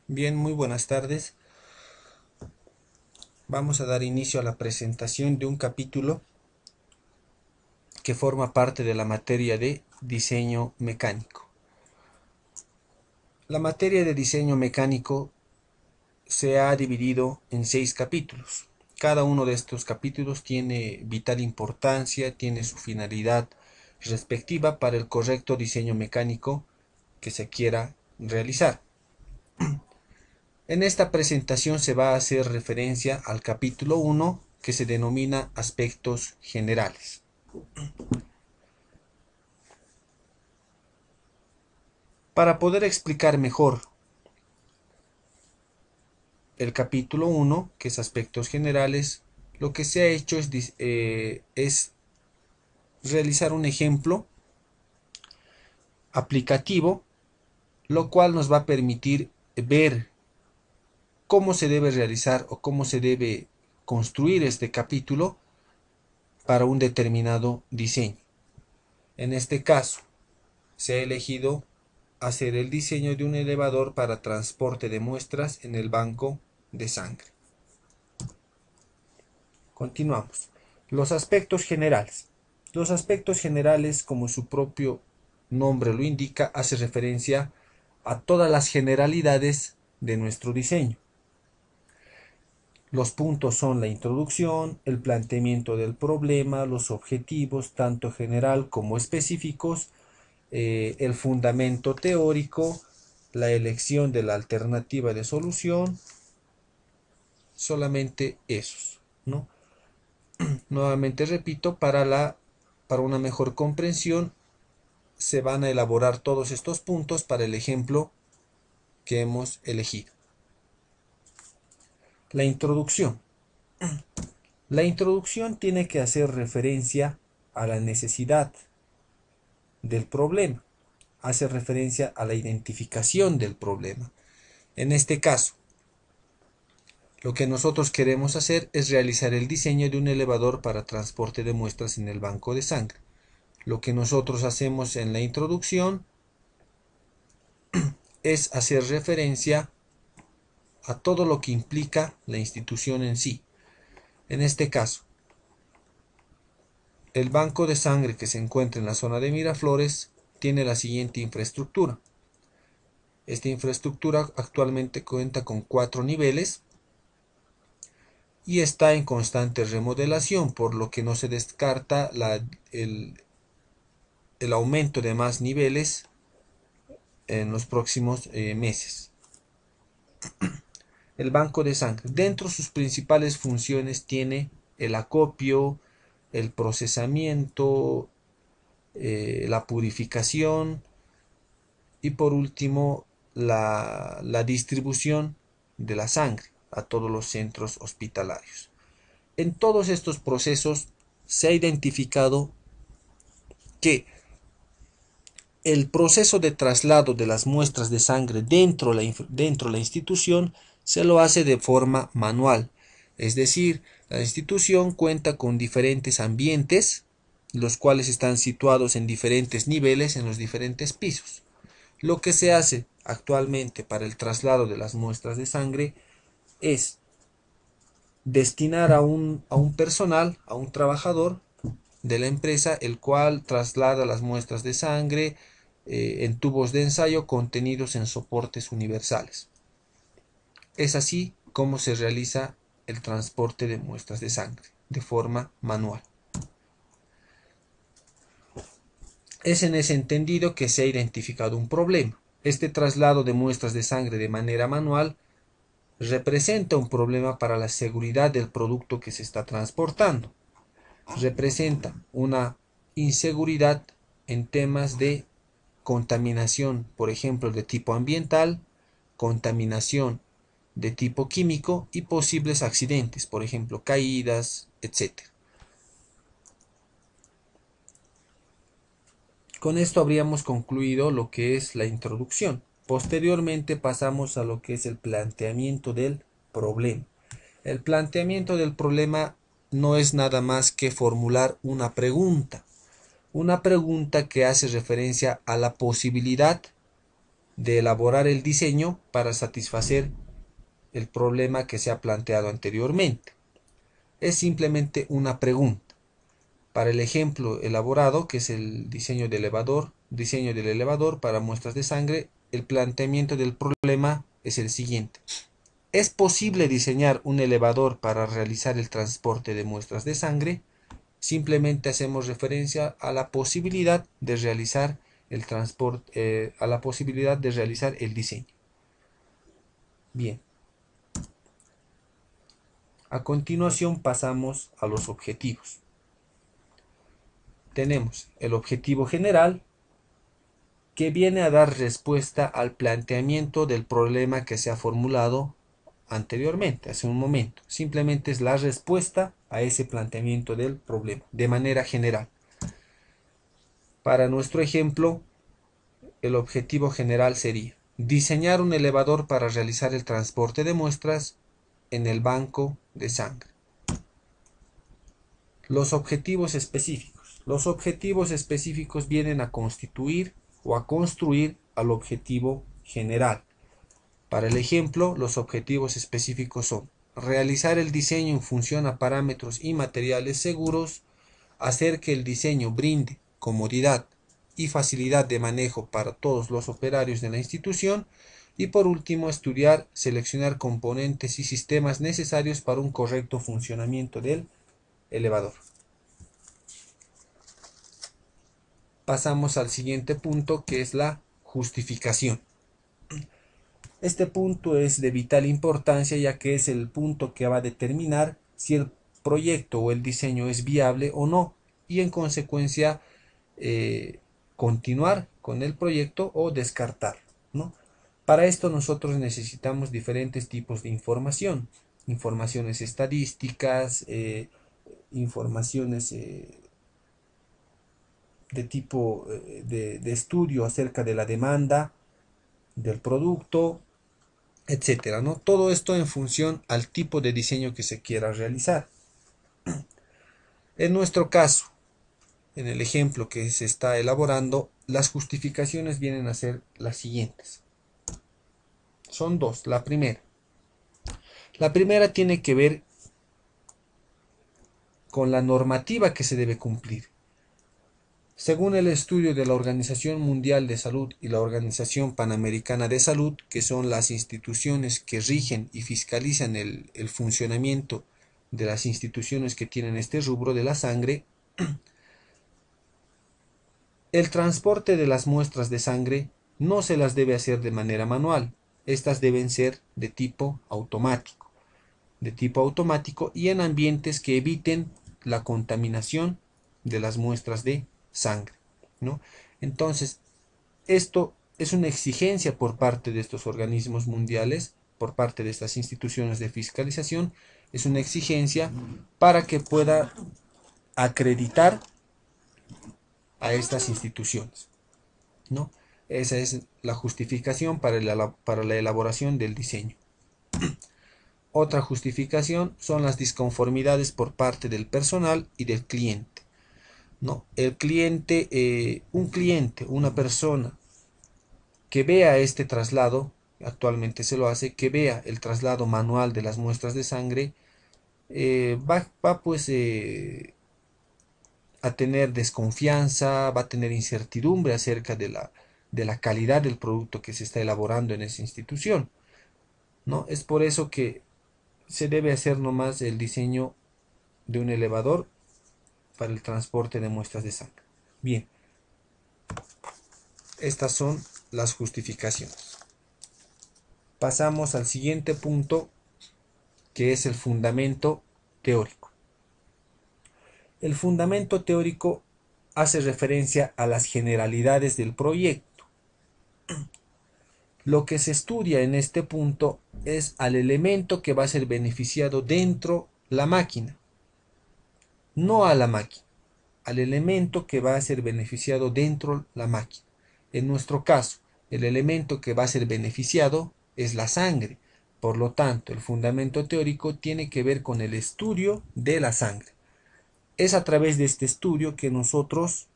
Bien, muy buenas tardes. Vamos a dar inicio a la presentación de un capítulo que forma parte de la materia de diseño mecánico. La materia de diseño mecánico se ha dividido en 6 capítulos. Cada uno de estos capítulos tiene vital importancia, tiene su finalidad respectiva para el correcto diseño mecánico que se quiera realizar. En esta presentación se va a hacer referencia al capítulo 1 que se denomina aspectos generales. Para poder explicar mejor el capítulo 1, que es aspectos generales, lo que se ha hecho es realizar un ejemplo aplicativo, lo cual nos va a permitir ver cómo se debe realizar o cómo se debe construir este capítulo para un determinado diseño. En este caso, se ha elegido hacer el diseño de un elevador para transporte de muestras en el banco de sangre. Continuamos. Los aspectos generales. Los aspectos generales, como su propio nombre lo indica, hace referencia a todas las generalidades de nuestro diseño. Los puntos son la introducción, el planteamiento del problema, los objetivos, tanto general como específicos, el fundamento teórico, la elección de la alternativa de solución, solamente esos, ¿no? Nuevamente repito, para una mejor comprensión se van a elaborar todos estos puntos para el ejemplo que hemos elegido. La introducción. La introducción tiene que hacer referencia a la necesidad del problema, hace referencia a la identificación del problema. En este caso, lo que nosotros queremos hacer es realizar el diseño de un elevador para transporte de muestras en el banco de sangre. Lo que nosotros hacemos en la introducción es hacer referencia a todo lo que implica la institución en sí. En este caso, el banco de sangre que se encuentra en la zona de Miraflores tiene la siguiente infraestructura. Esta infraestructura actualmente cuenta con 4 niveles y está en constante remodelación, por lo que no se descarta el, el aumento de más niveles en los próximos meses. El banco de sangre, dentro de sus principales funciones, tiene el acopio, el procesamiento, la purificación y por último la distribución de la sangre a todos los centros hospitalarios. En todos estos procesos se ha identificado que el proceso de traslado de las muestras de sangre dentro de la institución se lo hace de forma manual. Es decir, la institución cuenta con diferentes ambientes, los cuales están situados en diferentes niveles en los diferentes pisos. Lo que se hace actualmente para el traslado de las muestras de sangre es destinar a un personal, a un trabajador de la empresa, el cual traslada las muestras de sangre en tubos de ensayo contenidos en soportes universales. Es así como se realiza el transporte de muestras de sangre, de forma manual. Es en ese entendido que se ha identificado un problema. Este traslado de muestras de sangre de manera manual representa un problema para la seguridad del producto que se está transportando. Representa una inseguridad en temas de contaminación, por ejemplo, de tipo ambiental, contaminación de tipo químico y posibles accidentes, por ejemplo, caídas, etc. Con esto habríamos concluido lo que es la introducción. Posteriormente pasamos a lo que es el planteamiento del problema. El planteamiento del problema no es nada más que formular una pregunta que hace referencia a la posibilidad de elaborar el diseño para satisfacer el problema que se ha planteado anteriormente. Es simplemente una pregunta. Para el ejemplo elaborado, que es el diseño del elevador para muestras de sangre, el planteamiento del problema es el siguiente. ¿Es posible diseñar un elevador para realizar el transporte de muestras de sangre? Simplemente hacemos referencia a la posibilidad de realizar el transporte, a la posibilidad de realizar el diseño. Bien. A continuación pasamos a los objetivos. Tenemos el objetivo general, que viene a dar respuesta al planteamiento del problema que se ha formulado anteriormente, hace un momento. Simplemente es la respuesta a ese planteamiento del problema, de manera general. Para nuestro ejemplo, el objetivo general sería diseñar un elevador para realizar el transporte de muestras en el banco de sangre. Los objetivos específicos. Los objetivos específicos vienen a constituir o a construir al objetivo general. Para el ejemplo, los objetivos específicos son realizar el diseño en función a parámetros y materiales seguros, hacer que el diseño brinde comodidad y facilidad de manejo para todos los operarios de la institución y por último estudiar, seleccionar componentes y sistemas necesarios para un correcto funcionamiento del elevador. Pasamos al siguiente punto, que es la justificación. Este punto es de vital importancia, ya que es el punto que va a determinar si el proyecto o el diseño es viable o no, y en consecuencia continuar con el proyecto o descartarlo, ¿no? Para esto nosotros necesitamos diferentes tipos de información, informaciones estadísticas, informaciones de tipo de estudio acerca de la demanda del producto, etcétera, ¿no? Todo esto en función al tipo de diseño que se quiera realizar. En nuestro caso, en el ejemplo que se está elaborando, las justificaciones vienen a ser las siguientes. Son dos. La primera tiene que ver con la normativa que se debe cumplir. Según el estudio de la Organización Mundial de Salud y la Organización Panamericana de Salud, que son las instituciones que rigen y fiscalizan el funcionamiento de las instituciones que tienen este rubro de la sangre, el transporte de las muestras de sangre no se las debe hacer de manera manual. Estas deben ser de tipo automático y en ambientes que eviten la contaminación de las muestras de sangre, ¿no? Entonces, esto es una exigencia por parte de estos organismos mundiales, por parte de estas instituciones de fiscalización, es una exigencia para que pueda acreditar a estas instituciones, ¿no? Esa es la justificación para la elaboración del diseño. Otra justificación son las disconformidades por parte del personal y del cliente, ¿no? El cliente, una persona que vea este traslado, actualmente se lo hace, que vea el traslado manual de las muestras de sangre, va pues a tener desconfianza, va a tener incertidumbre acerca de la calidad del producto que se está elaborando en esa institución, ¿no? Es por eso que se debe hacer nomás el diseño de un elevador para el transporte de muestras de sangre. Bien, estas son las justificaciones. Pasamos al siguiente punto, que es el fundamento teórico. El fundamento teórico hace referencia a las generalidades del proyecto. Lo que se estudia en este punto es al elemento que va a ser beneficiado dentro la máquina, no a la máquina, al elemento que va a ser beneficiado dentro la máquina. En nuestro caso, el elemento que va a ser beneficiado es la sangre. Por lo tanto, el fundamento teórico tiene que ver con el estudio de la sangre. Es a través de este estudio que nosotros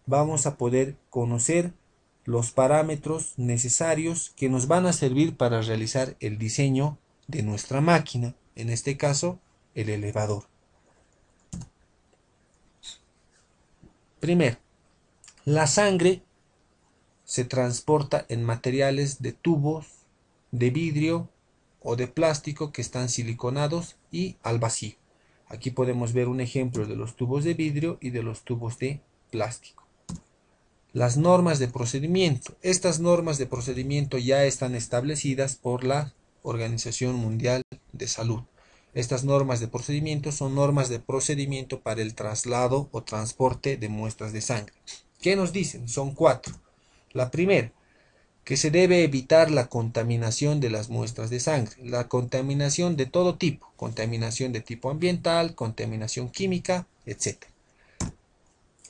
vamos a poder conocer los parámetros necesarios que nos van a servir para realizar el diseño de nuestra máquina, en este caso el elevador. Primero, la sangre se transporta en materiales de tubos de vidrio o de plástico que están siliconados y al vacío. Aquí podemos ver un ejemplo de los tubos de vidrio y de los tubos de plástico. Las normas de procedimiento. Estas normas de procedimiento ya están establecidas por la Organización Mundial de Salud. Estas normas de procedimiento son normas de procedimiento para el traslado o transporte de muestras de sangre. ¿Qué nos dicen? Son 4. La primera, que se debe evitar la contaminación de las muestras de sangre, la contaminación de todo tipo, contaminación de tipo ambiental, contaminación química, etc.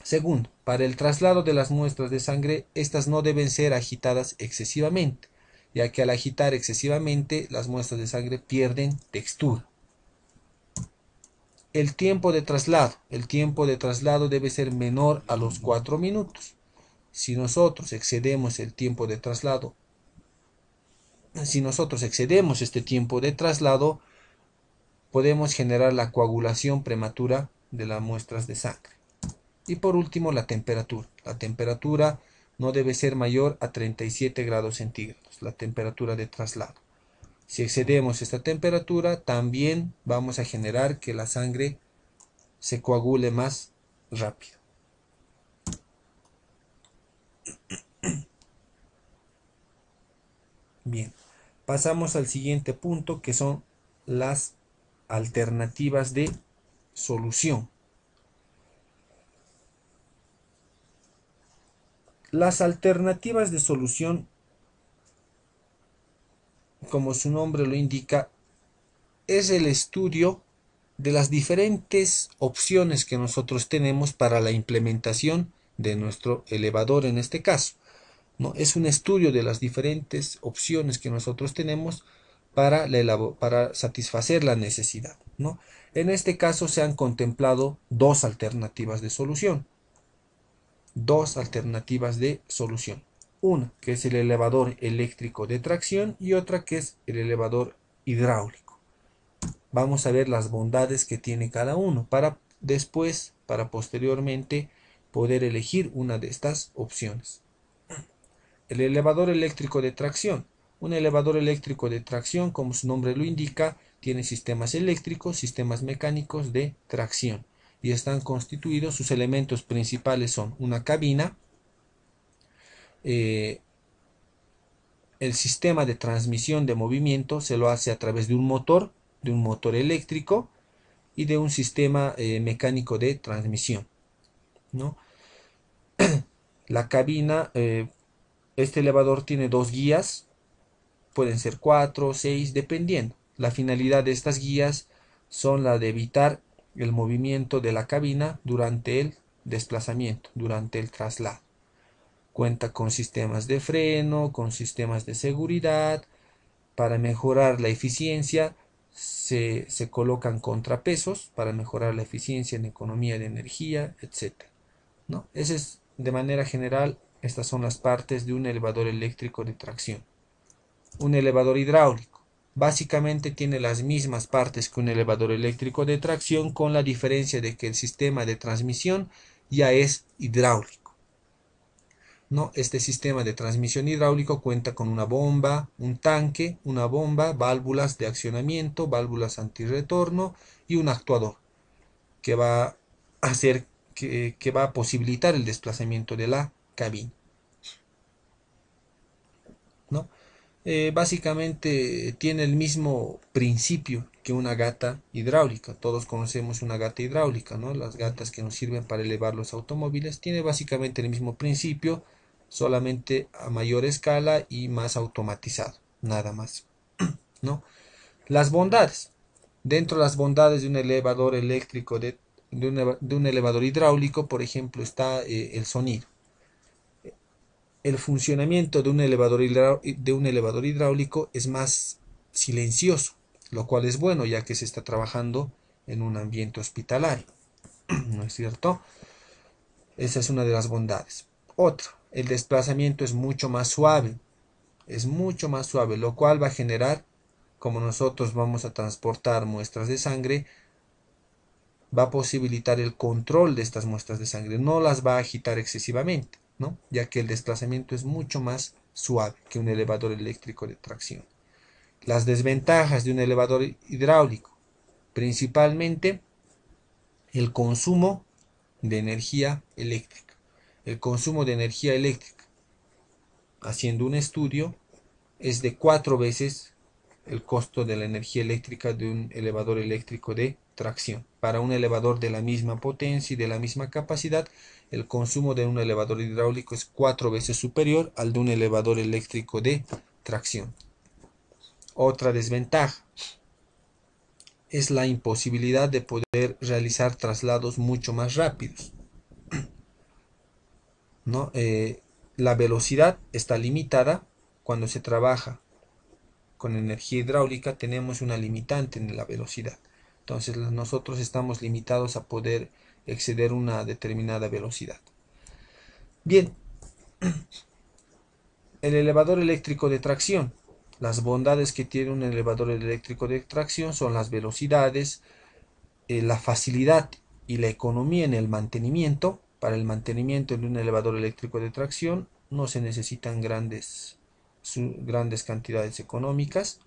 Segundo, para el traslado de las muestras de sangre, estas no deben ser agitadas excesivamente, ya que al agitar excesivamente las muestras de sangre pierden textura. El tiempo de traslado debe ser menor a los 4 minutos. Si nosotros excedemos este tiempo de traslado, podemos generar la coagulación prematura de las muestras de sangre. Y por último, la temperatura. La temperatura no debe ser mayor a 37 grados centígrados, la temperatura de traslado. Si excedemos esta temperatura, también vamos a generar que la sangre se coagule más rápido. Bien, pasamos al siguiente punto, que son las alternativas de solución. Las alternativas de solución, como su nombre lo indica, es el estudio de las diferentes opciones que nosotros tenemos para la implementación de nuestro elevador en este caso, ¿no? Es un estudio de las diferentes opciones que nosotros tenemos para satisfacer la necesidad, ¿no? En este caso se han contemplado dos alternativas de solución. Una que es el elevador eléctrico de tracción y otra que es el elevador hidráulico. Vamos a ver las bondades que tiene cada uno para posteriormente poder elegir una de estas opciones. El elevador eléctrico de tracción. Un elevador eléctrico de tracción, como su nombre lo indica, tiene sistemas eléctricos, sistemas mecánicos de tracción. Y están constituidos, sus elementos principales son una cabina, el sistema de transmisión de movimiento se lo hace a través de un motor eléctrico y de un sistema mecánico de transmisión, ¿no? La cabina, este elevador tiene 2 guías, pueden ser 4 o 6, dependiendo. La finalidad de estas guías son la de evitar el movimiento de la cabina durante el desplazamiento, durante el traslado. Cuenta con sistemas de freno, con sistemas de seguridad. Para mejorar la eficiencia se colocan contrapesos para mejorar la eficiencia en economía de energía, etc., ¿no? De manera general, estas son las partes de un elevador eléctrico de tracción. Un elevador hidráulico. Básicamente tiene las mismas partes que un elevador eléctrico de tracción, con la diferencia de que el sistema de transmisión ya es hidráulico, ¿no? Este sistema de transmisión hidráulico cuenta con una bomba, un tanque, una bomba, válvulas de accionamiento, válvulas antirretorno y un actuador que va a posibilitar el desplazamiento de la cabina, ¿no? Básicamente tiene el mismo principio que una gata hidráulica. Todos conocemos una gata hidráulica, ¿no? Las gatas que nos sirven para elevar los automóviles. Tiene básicamente el mismo principio, solamente a mayor escala y más automatizado, nada más, ¿no? Las bondades. Dentro de las bondades de un elevador eléctrico, de un elevador hidráulico, por ejemplo, está el sonido. El funcionamiento de un elevador hidráulico es más silencioso, lo cual es bueno, ya que se está trabajando en un ambiente hospitalario, ¿no es cierto? Esa es una de las bondades. Otra, el desplazamiento es mucho más suave, lo cual va a generar, como nosotros vamos a transportar muestras de sangre, va a posibilitar el control de estas muestras de sangre, no las va a agitar excesivamente, ¿no? Ya que el desplazamiento es mucho más suave que un elevador eléctrico de tracción. Las desventajas de un elevador hidráulico, principalmente el consumo de energía eléctrica. El consumo de energía eléctrica, haciendo un estudio, es de 4 veces el costo de la energía eléctrica de un elevador eléctrico de tracción. Para un elevador de la misma potencia y de la misma capacidad, el consumo de un elevador hidráulico es 4 veces superior al de un elevador eléctrico de tracción. Otra desventaja es la imposibilidad de poder realizar traslados mucho más rápidos, ¿no? La velocidad está limitada. Cuando se trabaja con energía hidráulica tenemos una limitante en la velocidad. Entonces nosotros estamos limitados a poder exceder una determinada velocidad. Bien, el elevador eléctrico de tracción. Las bondades que tiene un elevador eléctrico de tracción son las velocidades, la facilidad y la economía en el mantenimiento. Para el mantenimiento de un elevador eléctrico de tracción no se necesitan grandes cantidades económicas.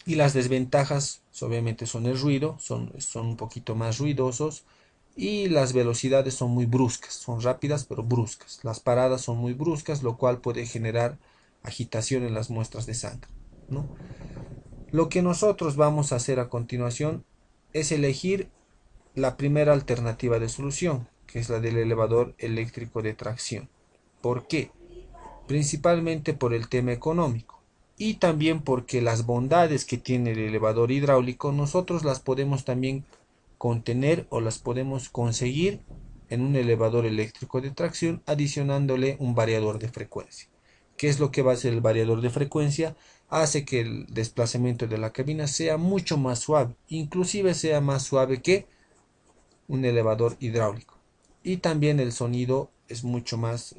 Y las desventajas obviamente son el ruido, son un poquito más ruidosos, y las velocidades son muy bruscas, son rápidas pero bruscas. Las paradas son muy bruscas, lo cual puede generar agitación en las muestras de sangre, ¿no? Lo que nosotros vamos a hacer a continuación es elegir la primera alternativa de solución, que es la del elevador eléctrico de tracción. ¿Por qué? Principalmente por el tema económico y también porque las bondades que tiene el elevador hidráulico nosotros las podemos también contener o las podemos conseguir en un elevador eléctrico de tracción adicionándole un variador de frecuencia. ¿Qué es lo que va a hacer el variador de frecuencia? Hace que el desplazamiento de la cabina sea mucho más suave, inclusive sea más suave que un elevador hidráulico. Y también el sonido es mucho más,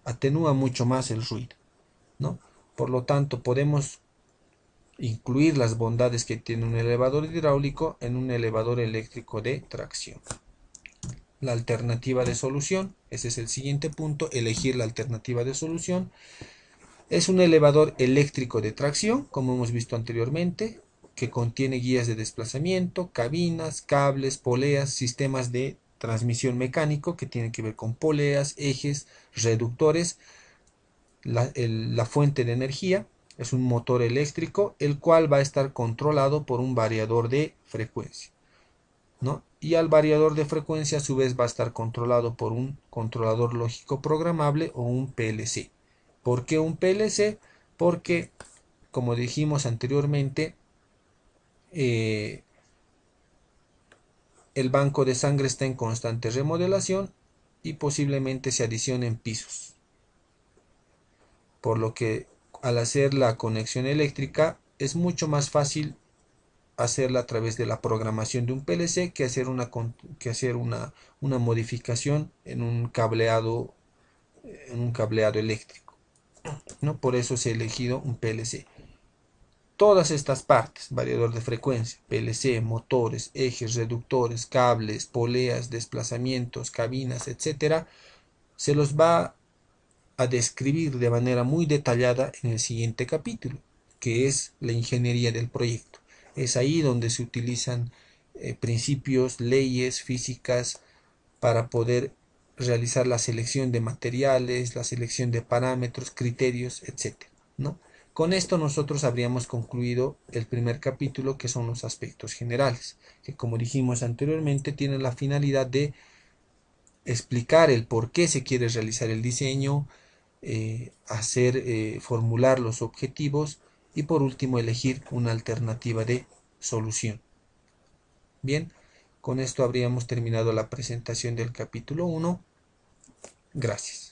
atenúa mucho más el ruido, ¿no? Por lo tanto, podemos incluir las bondades que tiene un elevador hidráulico en un elevador eléctrico de tracción. La alternativa de solución, ese es el siguiente punto, elegir la alternativa de solución. Es un elevador eléctrico de tracción, como hemos visto anteriormente, que contiene guías de desplazamiento, cabinas, cables, poleas, sistemas de transmisión mecánico que tienen que ver con poleas, ejes, reductores. La fuente de energía es un motor eléctrico, el cual va a estar controlado por un variador de frecuencia, ¿no? Y al variador de frecuencia a su vez va a estar controlado por un controlador lógico programable o un PLC. ¿Por qué un PLC? Porque, como dijimos anteriormente, el banco de sangre está en constante remodelación y posiblemente se adicionen pisos. Por lo que al hacer la conexión eléctrica es mucho más fácil hacerla a través de la programación de un PLC que hacer una modificación en un cableado eléctrico, ¿no? Por eso se ha elegido un PLC. Todas estas partes, variador de frecuencia, PLC, motores, ejes, reductores, cables, poleas, desplazamientos, cabinas, etcétera, se los va a describir de manera muy detallada en el siguiente capítulo, que es la ingeniería del proyecto. Es ahí donde se utilizan principios, leyes físicas para poder realizar la selección de materiales, la selección de parámetros, criterios, etcétera, ¿no? Con esto nosotros habríamos concluido el primer capítulo, que son los aspectos generales, que como dijimos anteriormente tienen la finalidad de explicar el por qué se quiere realizar el diseño, formular los objetivos y por último elegir una alternativa de solución. Bien, con esto habríamos terminado la presentación del capítulo 1. Gracias.